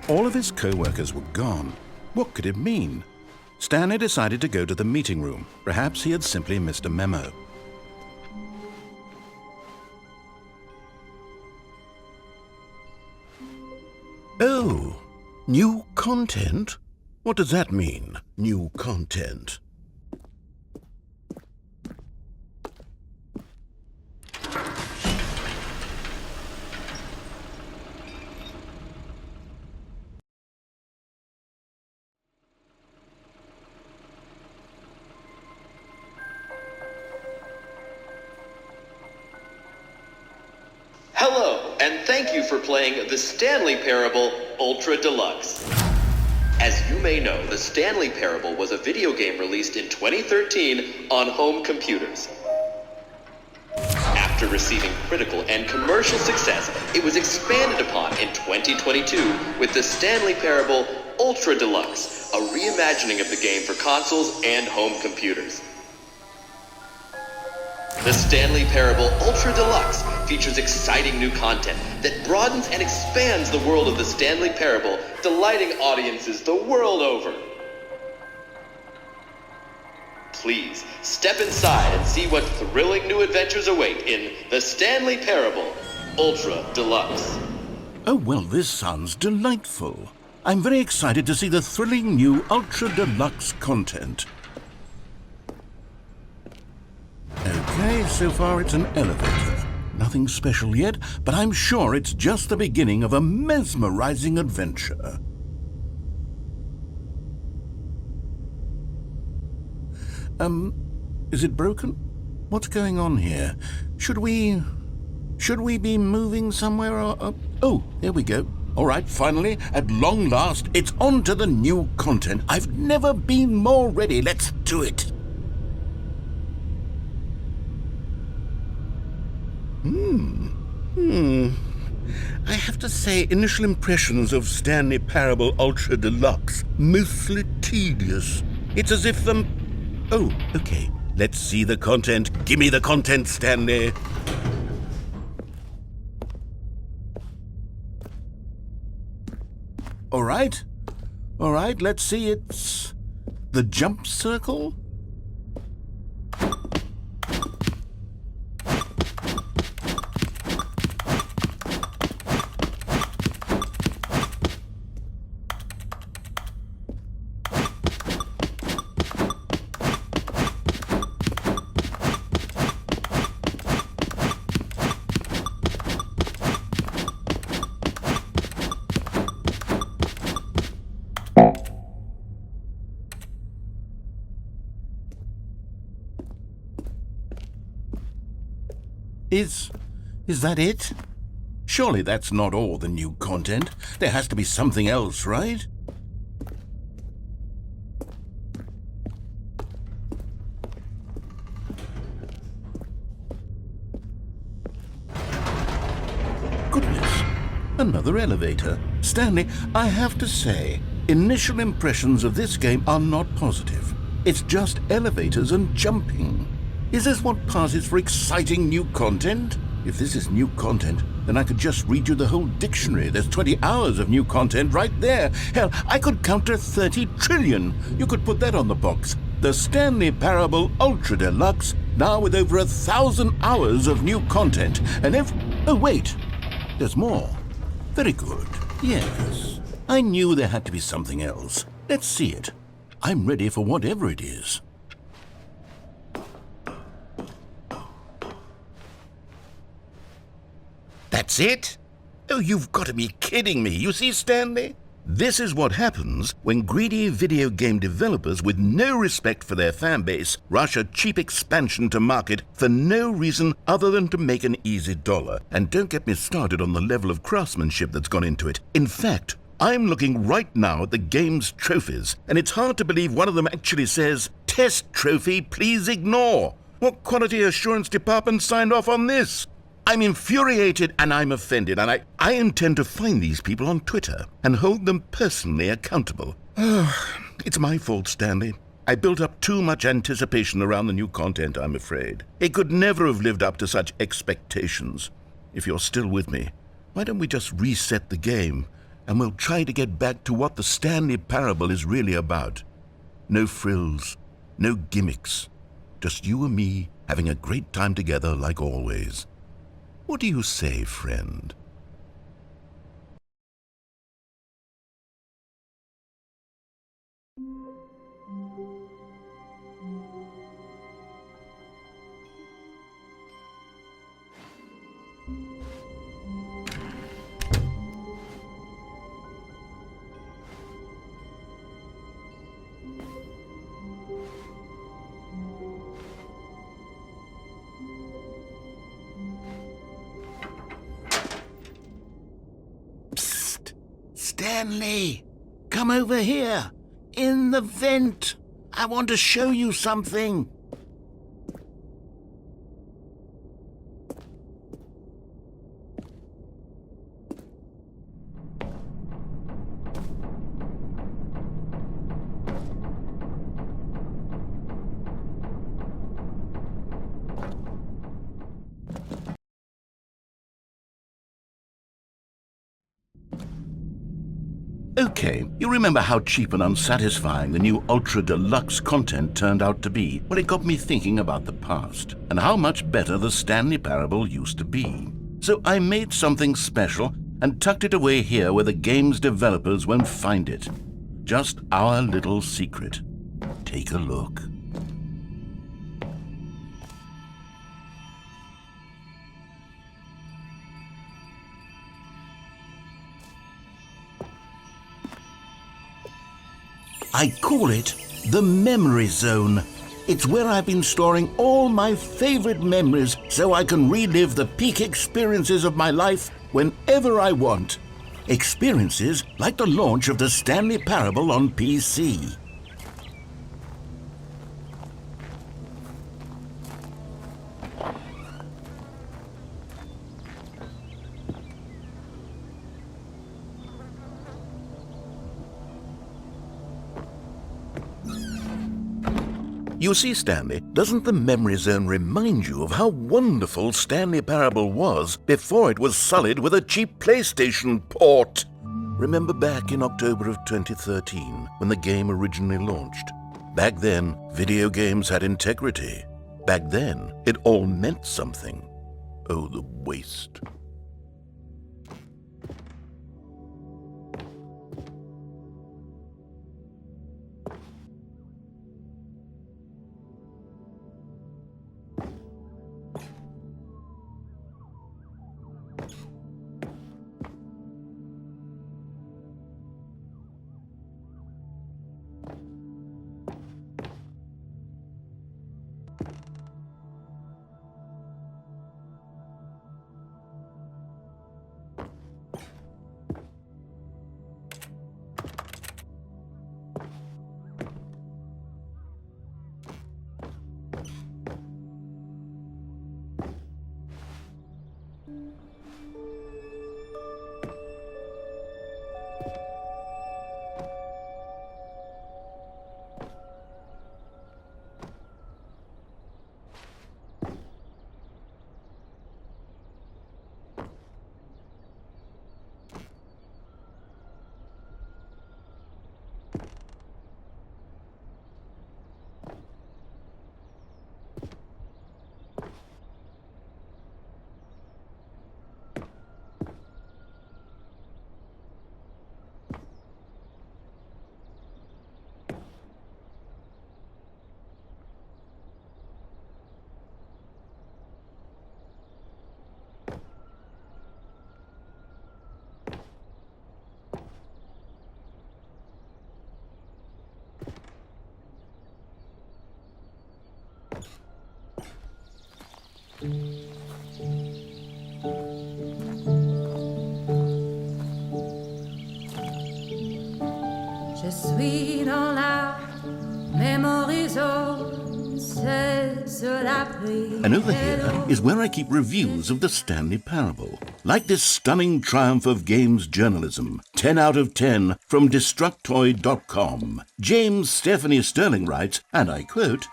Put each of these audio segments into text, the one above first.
All of his co-workers were gone. What could it mean? Stanley decided to go to the meeting room. Perhaps he had simply missed a memo. Oh, new content? What does that mean, new content? Hello, and thank you for playing the Stanley Parable Ultra Deluxe. As you may know, the Stanley Parable was a video game released in 2013 on home computers. After receiving critical and commercial success, it was expanded upon in 2022 with the Stanley Parable Ultra Deluxe, a reimagining of the game for consoles and home computers. The Stanley Parable Ultra Deluxe features exciting new content that broadens and expands the world of the Stanley Parable, delighting audiences the world over. Please, step inside and see what thrilling new adventures await in the Stanley Parable Ultra Deluxe. Oh, well, this sounds delightful. I'm very excited to see the thrilling new Ultra Deluxe content. Okay, so far it's an elevator. Nothing special yet, but I'm sure it's just the beginning of a mesmerizing adventure. Is it broken? What's going on here? Should we be moving somewhere or... Oh, here we go. All right, finally, at long last, it's on to the new content. I've never been more ready. Let's do it. I have to say, initial impressions of Stanley Parable Ultra Deluxe, mostly tedious. It's as if Oh, okay. Let's see the content. Give me the content, Stanley. All right, let's see. It's the jump circle. Is that it? Surely that's not all the new content. There has to be something else, right? Goodness, another elevator. Stanley, I have to say, initial impressions of this game are not positive. It's just elevators and jumping. Is this what passes for exciting new content? If this is new content, then I could just read you the whole dictionary. There's 20 hours of new content right there. Hell, I could count to 30 trillion. You could put that on the box. The Stanley Parable Ultra Deluxe, now with over 1,000 hours of new content. And oh, wait, there's more. Very good. Yes, I knew there had to be something else. Let's see it. I'm ready for whatever it is. That's it? Oh, you've got to be kidding me. You see, Stanley? This is what happens when greedy video game developers with no respect for their fan base rush a cheap expansion to market for no reason other than to make an easy dollar. And don't get me started on the level of craftsmanship that's gone into it. In fact, I'm looking right now at the game's trophies, and it's hard to believe one of them actually says, "Test trophy, please ignore." What quality assurance department signed off on this? I'm infuriated and I'm offended, and I intend to find these people on Twitter and hold them personally accountable. It's my fault, Stanley. I built up too much anticipation around the new content, I'm afraid. It could never have lived up to such expectations. If you're still with me, why don't we just reset the game and we'll try to get back to what the Stanley Parable is really about. No frills, no gimmicks, just you and me having a great time together like always. What do you say, friend? Psst! Stanley! Come over here! In the vent! I want to show you something! Okay, you remember how cheap and unsatisfying the new Ultra Deluxe content turned out to be? Well, it got me thinking about the past and how much better the Stanley Parable used to be. So I made something special and tucked it away here where the game's developers won't find it. Just our little secret. Take a look. I call it the Memory Zone. It's where I've been storing all my favorite memories so I can relive the peak experiences of my life whenever I want. Experiences like the launch of the Stanley Parable on PC. You see, Stanley, doesn't the Memory Zone remind you of how wonderful Stanley Parable was before it was sullied with a cheap PlayStation port? Remember back in October of 2013, when the game originally launched? Back then, video games had integrity. Back then, it all meant something. Oh, the waste. Je suis dans la Memory Zone, c'est sur la prise. And over here is where I keep reviews of the Stanley Parable. Like this stunning triumph of games journalism, 10 out of 10 from Destructoid.com. James Stephanie Sterling writes, and I quote,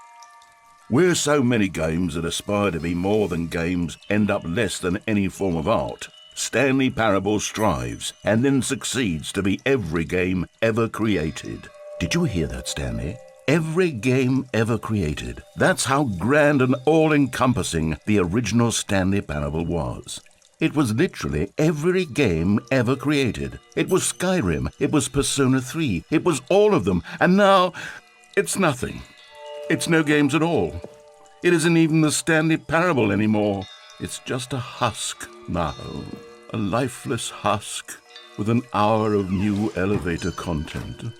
"Where so many games that aspire to be more than games end up less than any form of art, Stanley Parable strives and then succeeds to be every game ever created. Did you hear that, Stanley? Every game ever created. That's how grand and all-encompassing the original Stanley Parable was. It was literally every game ever created. It was Skyrim, it was Persona 3, it was all of them, and now it's nothing. It's no games at all. It isn't even the Stanley Parable anymore. It's just a husk now, a lifeless husk with an hour of new elevator content.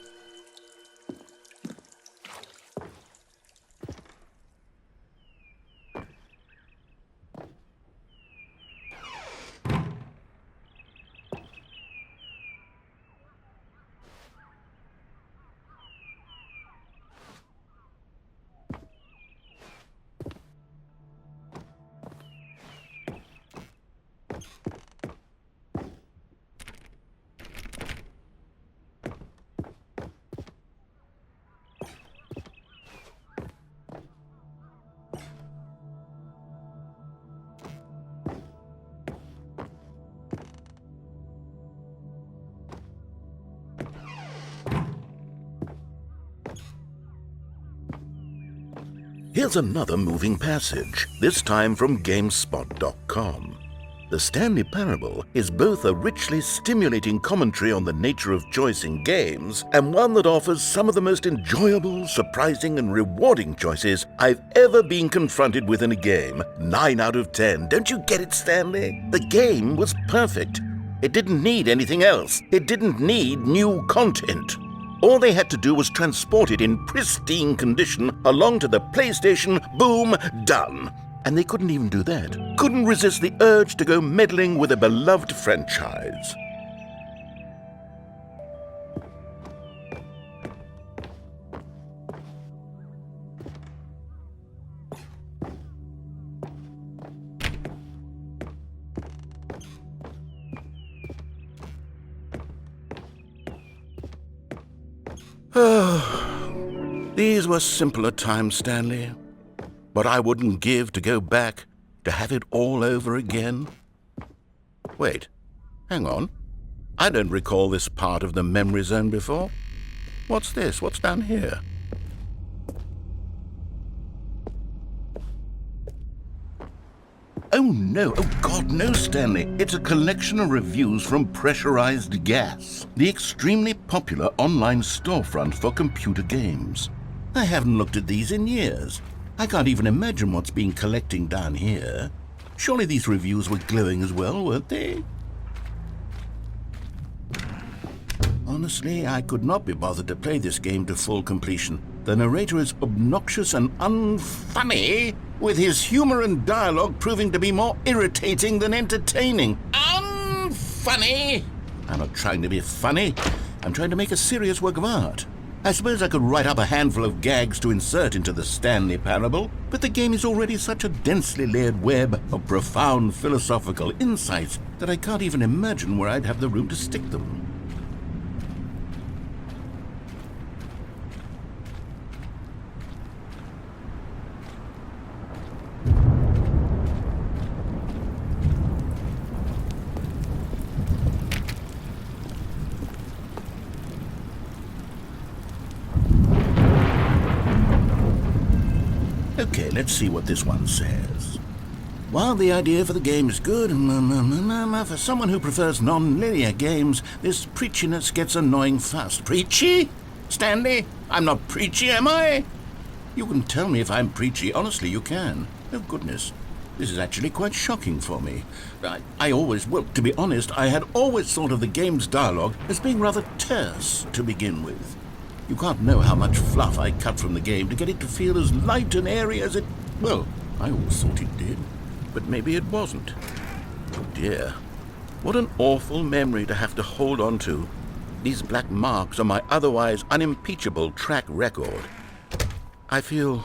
Here's another moving passage, this time from GameSpot.com. The Stanley Parable is both a richly stimulating commentary on the nature of choice in games and one that offers some of the most enjoyable, surprising, and rewarding choices I've ever been confronted with in a game. 9 out of 10. Don't you get it, Stanley? The game was perfect. It didn't need anything else. It didn't need new content. All they had to do was transport it in pristine condition along to the PlayStation, boom, done. And they couldn't even do that. Couldn't resist the urge to go meddling with a beloved franchise. These were simpler times, Stanley. But I wouldn't give to go back to have it all over again. Wait, hang on. I don't recall this part of the memory zone before. What's this? What's down here? Oh no, oh God, no, Stanley. It's a collection of reviews from Pressurized Gas, the extremely popular online storefront for computer games. I haven't looked at these in years. I can't even imagine what's been collecting down here. Surely these reviews were glowing as well, weren't they? Honestly, I could not be bothered to play this game to full completion. The narrator is obnoxious and unfunny, with his humor and dialogue proving to be more irritating than entertaining. Unfunny! I'm not trying to be funny. I'm trying to make a serious work of art. I suppose I could write up a handful of gags to insert into the Stanley Parable, but the game is already such a densely layered web of profound philosophical insights that I can't even imagine where I'd have the room to stick them. Okay, let's see what this one says. While the idea for the game is good, for someone who prefers non-linear games, this preachiness gets annoying fast. Preachy? Stanley? I'm not preachy, am I? You can tell me if I'm preachy. Honestly, you can. Oh, goodness. This is actually quite shocking for me. To be honest, I had always thought of the game's dialogue as being rather terse to begin with. You can't know how much fluff I cut from the game to get it to feel as light and airy as it... Well, I always thought it did, but maybe it wasn't. Oh dear, what an awful memory to have to hold on to. These black marks on my otherwise unimpeachable track record. I feel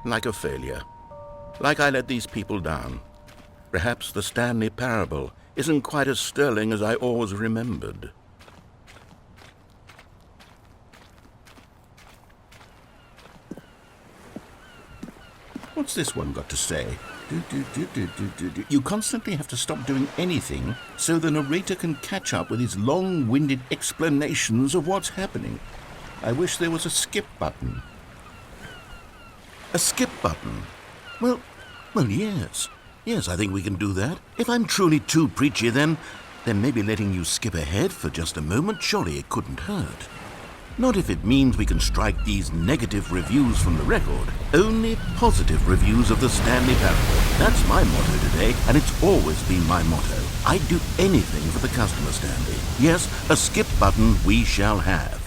like a failure, like I let these people down. Perhaps the Stanley Parable isn't quite as sterling as I always remembered. What's this one got to say? You constantly have to stop doing anything so the narrator can catch up with his long-winded explanations of what's happening. I wish there was a skip button. A skip button? Well, yes. Yes, I think we can do that. If I'm truly too preachy, then maybe letting you skip ahead for just a moment, surely it couldn't hurt. Not if it means we can strike these negative reviews from the record. Only positive reviews of the Stanley Parable. That's my motto today, and it's always been my motto. I'd do anything for the customer, Stanley. Yes, a skip button we shall have.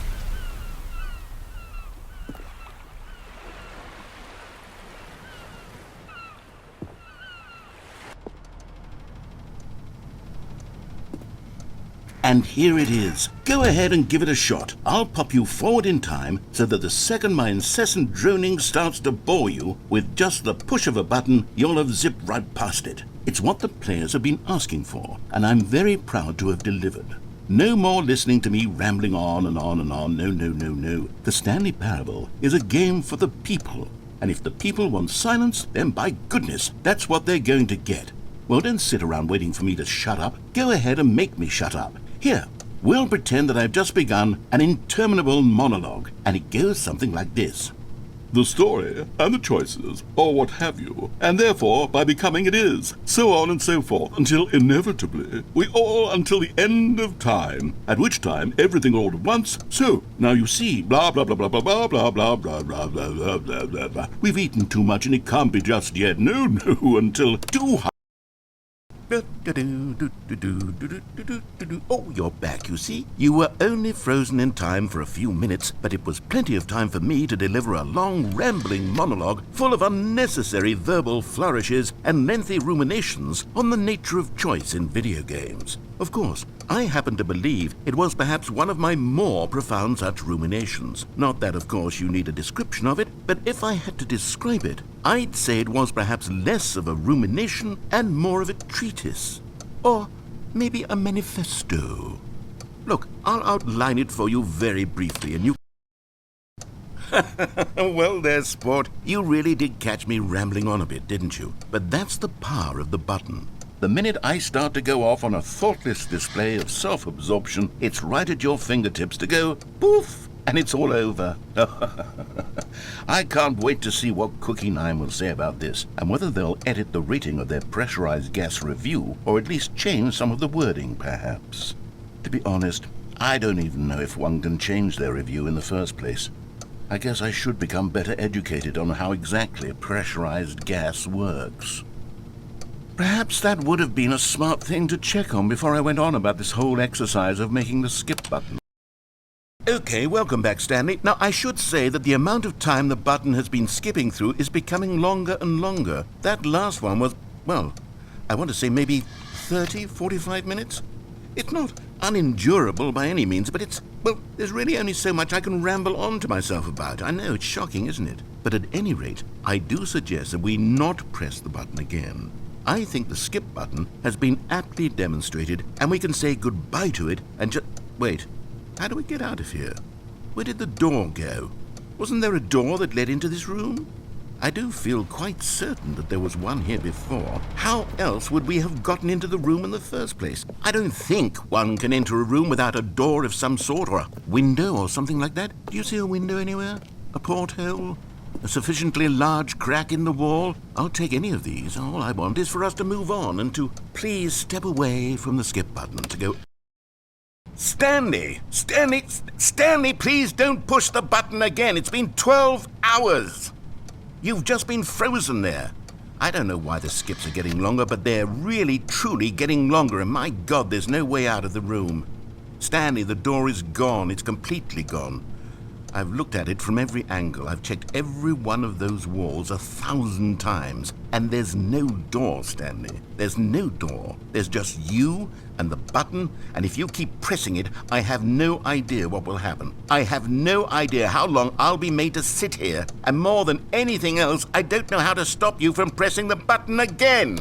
And here it is. Go ahead and give it a shot. I'll pop you forward in time so that the second my incessant droning starts to bore you, with just the push of a button, you'll have zipped right past it. It's what the players have been asking for, and I'm very proud to have delivered. No more listening to me rambling on and on and on. No. The Stanley Parable is a game for the people. And if the people want silence, then by goodness, that's what they're going to get. Well, don't sit around waiting for me to shut up. Go ahead and make me shut up. Here, we'll pretend that I've just begun an interminable monologue, and it goes something like this. The story, and the choices, or what have you, and therefore, by becoming it is, so on and so forth, until inevitably, we all until the end of time, at which time everything all at once, so, now you see, blah blah blah blah blah blah blah blah blah blah blah blah blah blah blah. We've eaten too much and it can't be just yet, no, until too high. Oh, you're back, you see. You were only frozen in time for a few minutes, but it was plenty of time for me to deliver a long, rambling monologue full of unnecessary verbal flourishes and lengthy ruminations on the nature of choice in video games. Of course, I happen to believe it was perhaps one of my more profound such ruminations. Not that, of course, you need a description of it, but if I had to describe it, I'd say it was perhaps less of a rumination and more of a treatise. Or maybe a manifesto. Look, I'll outline it for you very briefly, and you... Well there, sport. You really did catch me rambling on a bit, didn't you? But that's the power of the button. The minute I start to go off on a thoughtless display of self-absorption, it's right at your fingertips to go poof, and it's all over. I can't wait to see what Cookie 9 will say about this, and whether they'll edit the rating of their pressurized gas review, or at least change some of the wording, perhaps. To be honest, I don't even know if one can change their review in the first place. I guess I should become better educated on how exactly pressurized gas works. Perhaps that would have been a smart thing to check on before I went on about this whole exercise of making the skip button. Okay, welcome back, Stanley. Now, I should say that the amount of time the button has been skipping through is becoming longer and longer. That last one was, well, I want to say maybe 30, 45 minutes? It's not unendurable by any means, but there's really only so much I can ramble on to myself about. I know, it's shocking, isn't it? But at any rate, I do suggest that we not press the button again. I think the skip button has been aptly demonstrated, and we can say goodbye to it and just... Wait, how do we get out of here? Where did the door go? Wasn't there a door that led into this room? I do feel quite certain that there was one here before. How else would we have gotten into the room in the first place? I don't think one can enter a room without a door of some sort, or a window or something like that. Do you see a window anywhere? A porthole? A sufficiently large crack in the wall? I'll take any of these. All I want is for us to move on and to please step away from the skip button to go... Stanley, please don't push the button again. It's been 12 hours. You've just been frozen there. I don't know why the skips are getting longer, but they're really, truly getting longer, and my God, there's no way out of the room. Stanley, the door is gone. It's completely gone. I've looked at it from every angle. I've checked every one of those walls 1,000 times. And there's no door, Stanley. There's no door. There's just you and the button, and if you keep pressing it, I have no idea what will happen. I have no idea how long I'll be made to sit here. And more than anything else, I don't know how to stop you from pressing the button again.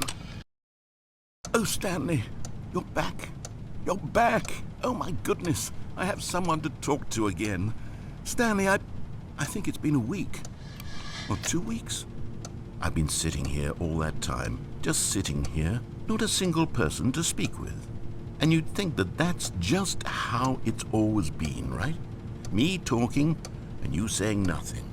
Oh, Stanley, you're back. You're back. Oh, my goodness. I have someone to talk to again. Stanley, I think it's been a week. Or 2 weeks. I've been sitting here all that time, just sitting here, not a single person to speak with. And you'd think that that's just how it's always been, right? Me talking and you saying nothing.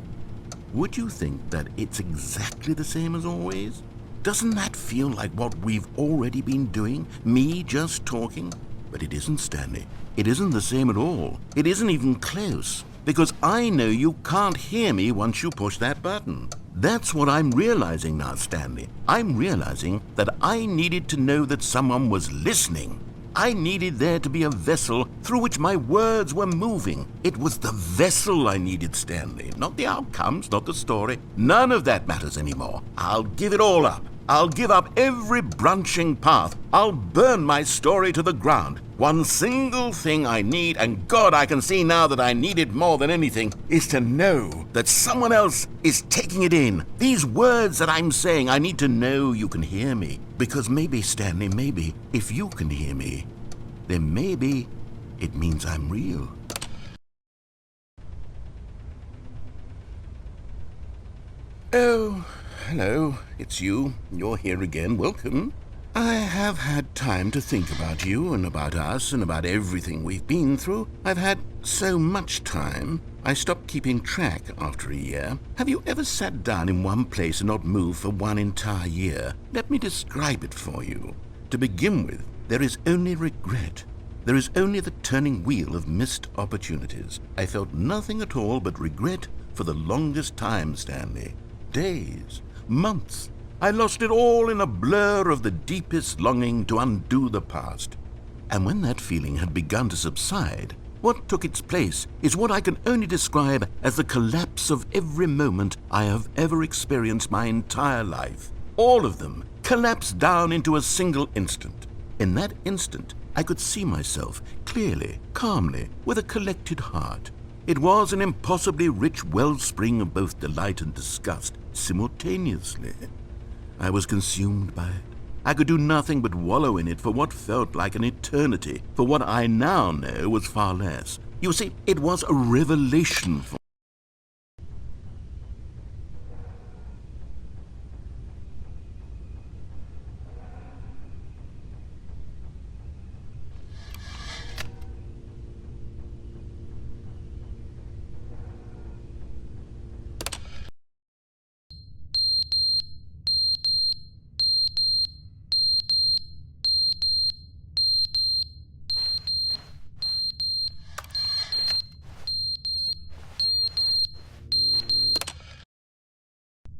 Would you think that it's exactly the same as always? Doesn't that feel like what we've already been doing? Me just talking? But it isn't, Stanley. It isn't the same at all. It isn't even close. Because I know you can't hear me once you push that button. That's what I'm realizing now, Stanley. I'm realizing that I needed to know that someone was listening. I needed there to be a vessel through which my words were moving. It was the vessel I needed, Stanley. Not the outcomes, not the story. None of that matters anymore. I'll give it all up. I'll give up every branching path. I'll burn my story to the ground. One single thing I need, and God, I can see now that I need it more than anything, is to know that someone else is taking it in. These words that I'm saying, I need to know you can hear me. Because maybe, Stanley, maybe, if you can hear me, then maybe it means I'm real. Oh, hello, it's you. You're here again. Welcome. I have had time to think about you and about us and about everything we've been through. I've had so much time, I stopped keeping track after a year. Have you ever sat down in one place and not moved for one entire year? Let me describe it for you. To begin with, there is only regret. There is only the turning wheel of missed opportunities. I felt nothing at all but regret for the longest time, Stanley. Days, months. I lost it all in a blur of the deepest longing to undo the past. And when that feeling had begun to subside, what took its place is what I can only describe as the collapse of every moment I have ever experienced my entire life. All of them collapsed down into a single instant. In that instant, I could see myself clearly, calmly, with a collected heart. It was an impossibly rich wellspring of both delight and disgust simultaneously. I was consumed by it. I could do nothing but wallow in it for what felt like an eternity, for what I now know was far less. You see, it was a revelation for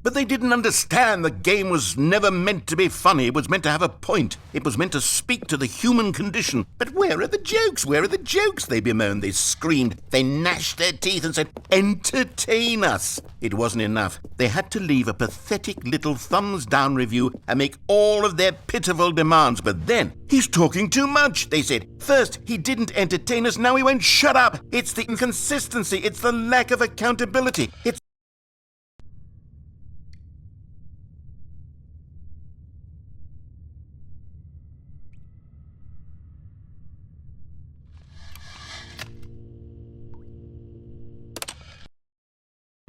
But they didn't understand the game was never meant to be funny. It was meant to have a point. It was meant to speak to the human condition. But where are the jokes? Where are the jokes? They bemoaned, they screamed, they gnashed their teeth and said, entertain us. It wasn't enough. They had to leave a pathetic little thumbs-down review and make all of their pitiful demands. But then, he's talking too much, they said. First, he didn't entertain us, now he won't shut up. It's the inconsistency, it's the lack of accountability. It's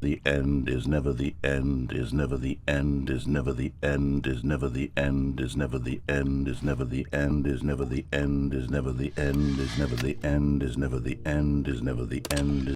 the end is never the end, is never the end, is never the end, is never the end, is never the end, is never the end, is never the end, is never the end, is never the end, is never the end, is never the end.